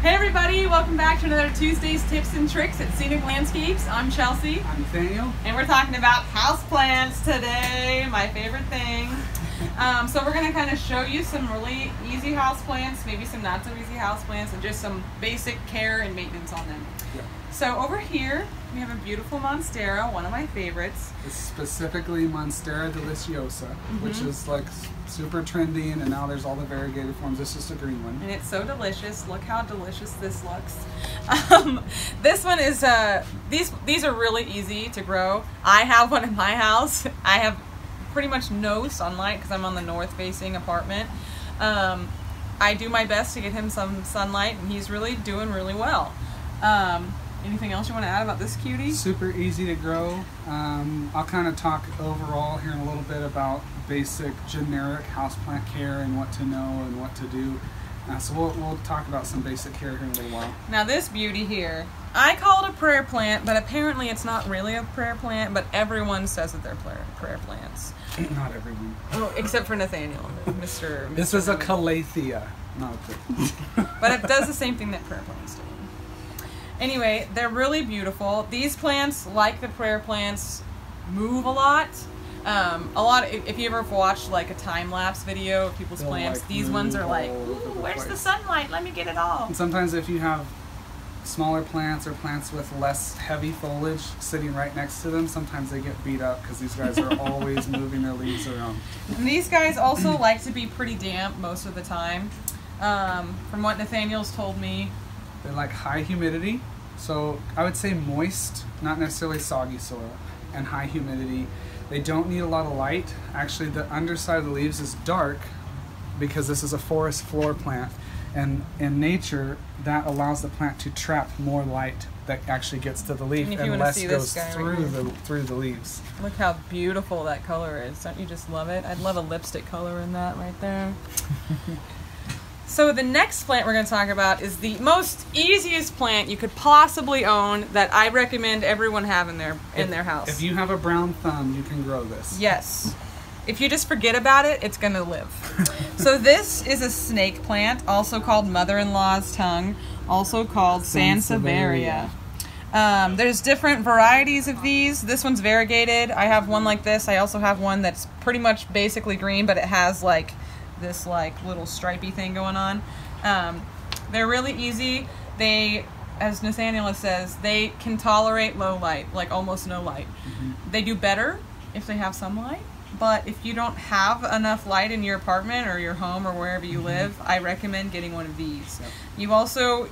Hey everybody, welcome back to another Tuesday's Tips and Tricks at Scenic Landscapes. I'm Chelsea. I'm Nathaniel. And we're talking about houseplants today, my favorite thing. So we're going to kind of show you some really easy houseplants, maybe some not so easy houseplants, and just some basic care and maintenance on them. Yep. So over here, we have a beautiful Monstera, one of my favorites. It's specifically Monstera Deliciosa, which is like super trendy, and now there's all the variegated forms. This is a green one. And it's so delicious. Look how delicious this looks. This one is, these are really easy to grow. I have one in my house. I have pretty much no sunlight because I'm on the north-facing apartment. I do my best to get him some sunlight, and he's really doing really well. Anything else you want to add about this cutie? Super easy to grow. I'll kind of talk overall here in a little bit about basic generic houseplant care and what to know and what to do. So we'll talk about some basic care here in a little while. Now this beauty here, I call it a prayer plant, but apparently it's not really a prayer plant, but everyone says that they're prayer plants. Not everyone. Oh, except for Nathaniel, Mr. This is a Calathea, not a prayer. But it does the same thing that prayer plants do. Anyway, they're really beautiful. These plants, like the prayer plants, move a lot. If you ever watched like a time-lapse video of people's plants, like these ones are like, all ooh, over the where's place. the sunlight? Let me get it all. And sometimes if you have smaller plants or plants with less heavy foliage sitting right next to them, sometimes they get beat up because these guys are always moving their leaves around. And these guys also like to be pretty damp most of the time. From what Nathaniel's told me, They like high humidity, so I would say moist, not necessarily soggy soil, and high humidity. They don't need a lot of light. Actually, the underside of the leaves is dark because this is a forest floor plant, and in nature that allows the plant to trap more light that actually gets to the leaf, and less goes through the leaves. Look how beautiful that color is. Don't you just love it? I'd love a lipstick color in that right there. So the next plant we're going to talk about is the most easiest plant you could possibly own that I recommend everyone have in their house. If you have a brown thumb, you can grow this. Yes. If you just forget about it, it's going to live. So this is a snake plant, also called mother-in-law's tongue, also called Sansevieria. There's different varieties of these. This one's variegated. I have one like this. I also have one that's pretty much basically green, but it has like this like little stripy thing going on. They're really easy. They, as Nathaniel says, they can tolerate low light, like almost no light. They do better if they have some light, but if you don't have enough light in your apartment or your home or wherever you live, I recommend getting one of these. Yep. You also,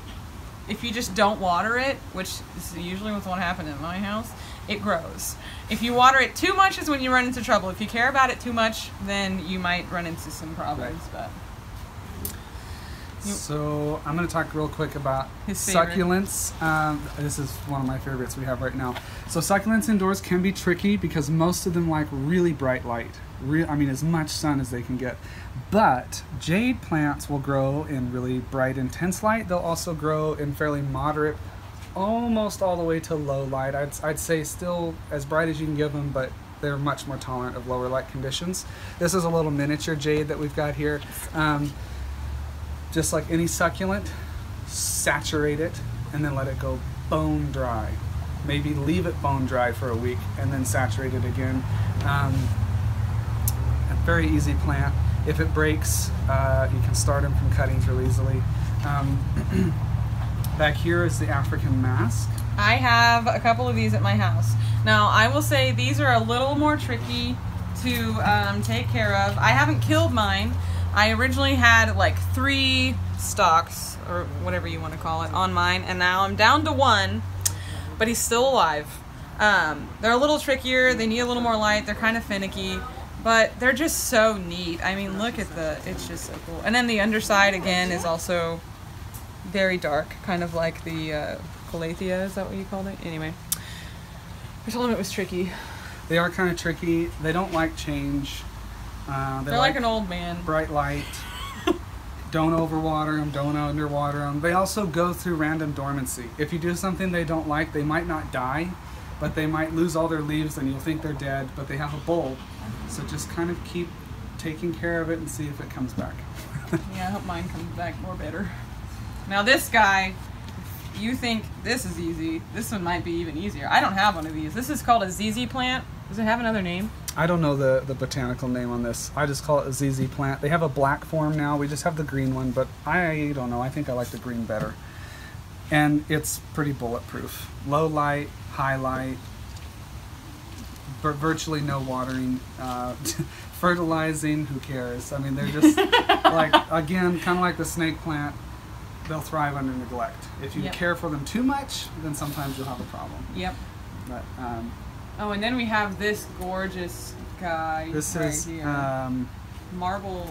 if you just don't water it, which is usually what's what happened in my house, it grows. If you water it too much is when you run into trouble. If you care about it too much, then you might run into some problems. Right. But so I'm going to talk real quick about succulents. This is one of my favorites we have right now. So succulents indoors can be tricky because most of them like really bright light. As much sun as they can get. But jade plants will grow in really bright, intense light. They'll also grow in fairly moderate, almost all the way to low light. I'd say still as bright as you can give them, but they're much more tolerant of lower light conditions. This is a little miniature jade that we've got here. Just like any succulent, saturate it and then let it go bone dry. Maybe leave it bone dry for a week and then saturate it again. A very easy plant. If it breaks, you can start them from cuttings really easily. Back here is the African mask. I have a couple of these at my house. Now, I will say these are a little more tricky to take care of. I haven't killed mine. I originally had like 3 stalks, or whatever you want to call it, on mine, and now I'm down to 1, but he's still alive. They're a little trickier. They need a little more light. They're kind of finicky, but they're just so neat. I mean, look at it's just so cool. And then the underside, again, is also very dark, kind of like the Calathea, is that what you called it? Anyway, I told him it was tricky. They are kind of tricky. They don't like change. They're like an old man. Bright light. Don't overwater them, don't underwater them. They also go through random dormancy. If you do something they don't like, they might not die, but they might lose all their leaves and you'll think they're dead, but they have a bulb. So just kind of keep taking care of it and see if it comes back. Yeah, I hope mine comes back more better. Now this guy, you think this is easy, this one might be even easier. I don't have one of these. This is called a ZZ plant. Does it have another name? I don't know the botanical name on this. I just call it a ZZ plant. They have a black form now. We just have the green one, but I don't know. I think I like the green better. And it's pretty bulletproof. Low light, high light, virtually no watering, fertilizing, who cares? I mean, they're just like, again, kind of like the snake plant, they'll thrive under neglect. If you care for them too much, then sometimes you'll have a problem. Yep. But, oh, and then we have this gorgeous guy. This right is here. Marble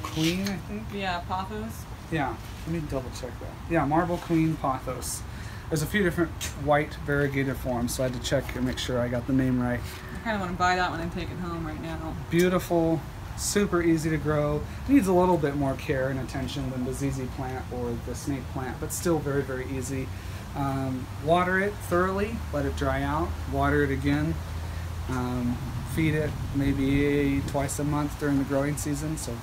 Queen, I think. Yeah, Pathos. Yeah, let me double check that. Yeah, Marble Queen Pathos. There's a few different white variegated forms, so I had to check and make sure I got the name right. I kind of want to buy that one and take it home right now. Beautiful, super easy to grow. Needs a little bit more care and attention than the ZZ plant or the snake plant, but still very, very easy. Water it thoroughly, let it dry out, water it again, feed it maybe twice a month during the growing season, so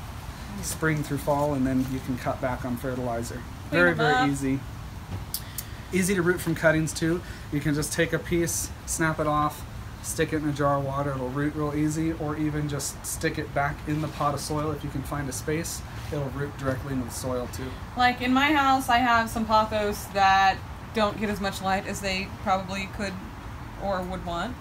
spring through fall, and then you can cut back on fertilizer. Very, very easy. Easy to root from cuttings too. You can just take a piece, snap it off, stick it in a jar of water, it'll root real easy, or even just stick it back in the pot of soil if you can find a space. It'll root directly into the soil too. Like in my house, I have some pothos that don't get as much light as they probably could or would want.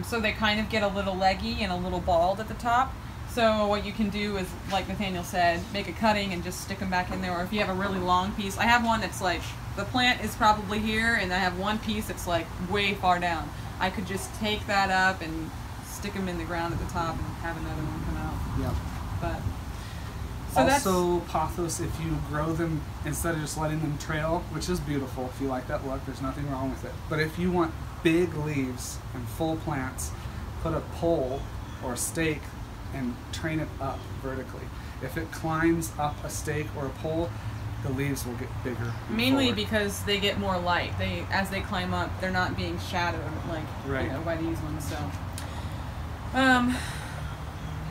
So they kind of get a little leggy and a little bald at the top. So what you can do is, like Nathaniel said, make a cutting and just stick them back in there. Or if you have a really long piece, I have one that's like, the plant is probably here, and I have one piece that's like way far down. I could just take that up and stick them in the ground at the top and have another one come out. Yep. But so also, Pathos, if you grow them instead of just letting them trail, which is beautiful, if you like that look, there's nothing wrong with it. But if you want big leaves and full plants, put a pole or a stake and train it up vertically. If it climbs up a stake or a pole, the leaves will get bigger. Mainly because they get more light. As they climb up, they're not being shadowed like by these ones.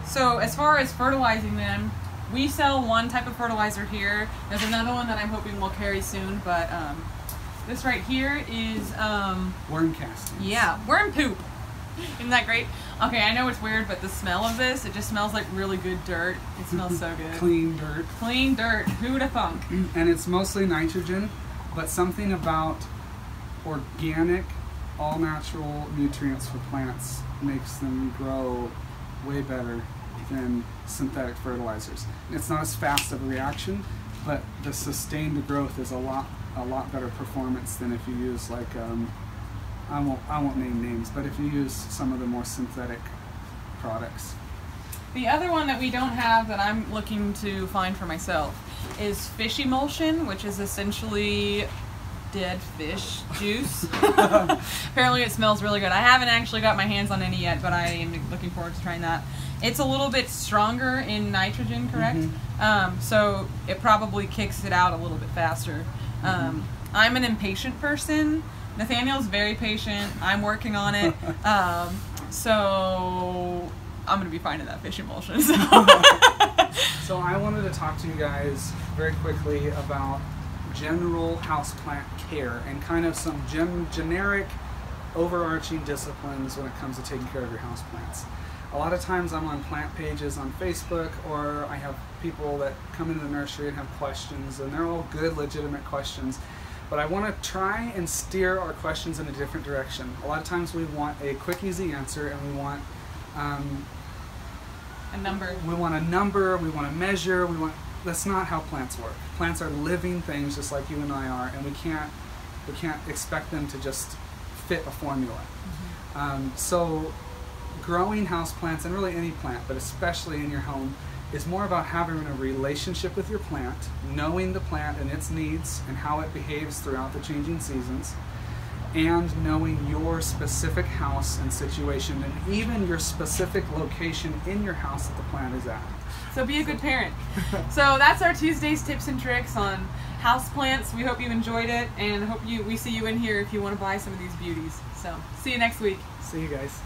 So as far as fertilizing them, we sell one type of fertilizer here. There's another one that I'm hoping will carry soon, but this right here is worm castings. Yeah, worm poop. Isn't that great? Okay, I know it's weird, but the smell of this, it just smells like really good dirt. It smells so good. Clean dirt. Clean dirt. Who'd have thunk? And it's mostly nitrogen, but something about organic, all-natural nutrients for plants makes them grow way better than synthetic fertilizers. And it's not as fast of a reaction, but the sustained growth is a lot better performance than if you use like I won't name names, but if you use some of the more synthetic products. The other one that we don't have that I'm looking to find for myself is fish emulsion, which is essentially dead fish juice. Apparently it smells really good. I haven't actually got my hands on any yet, but I am looking forward to trying that. It's a little bit stronger in nitrogen, correct? Mm-hmm. So it probably kicks it out a little bit faster. I'm an impatient person. Nathaniel's very patient. I'm working on it. So I'm going to be finding that fish emulsion. So. So I wanted to talk to you guys very quickly about general houseplant care and kind of some generic overarching disciplines when it comes to taking care of your houseplants. A lot of times I'm on plant pages on Facebook, or I have people that come into the nursery and have questions, and they're all good, legitimate questions. But I want to try and steer our questions in a different direction. A lot of times we want a quick, easy answer, and we want a number. We want a number, we want to measure, that's not how plants work. Plants are living things just like you and I are, and we can't expect them to just fit a formula. So growing houseplants, and really any plant, but especially in your home, is more about having a relationship with your plant, knowing the plant and its needs and how it behaves throughout the changing seasons, and knowing your specific house and situation, and even your specific location in your house that the plant is at. So be a good parent. So that's our Tuesday's tips and tricks on houseplants. We hope you enjoyed it, and hope we see you in here if you want to buy some of these beauties. So see you next week. See you guys.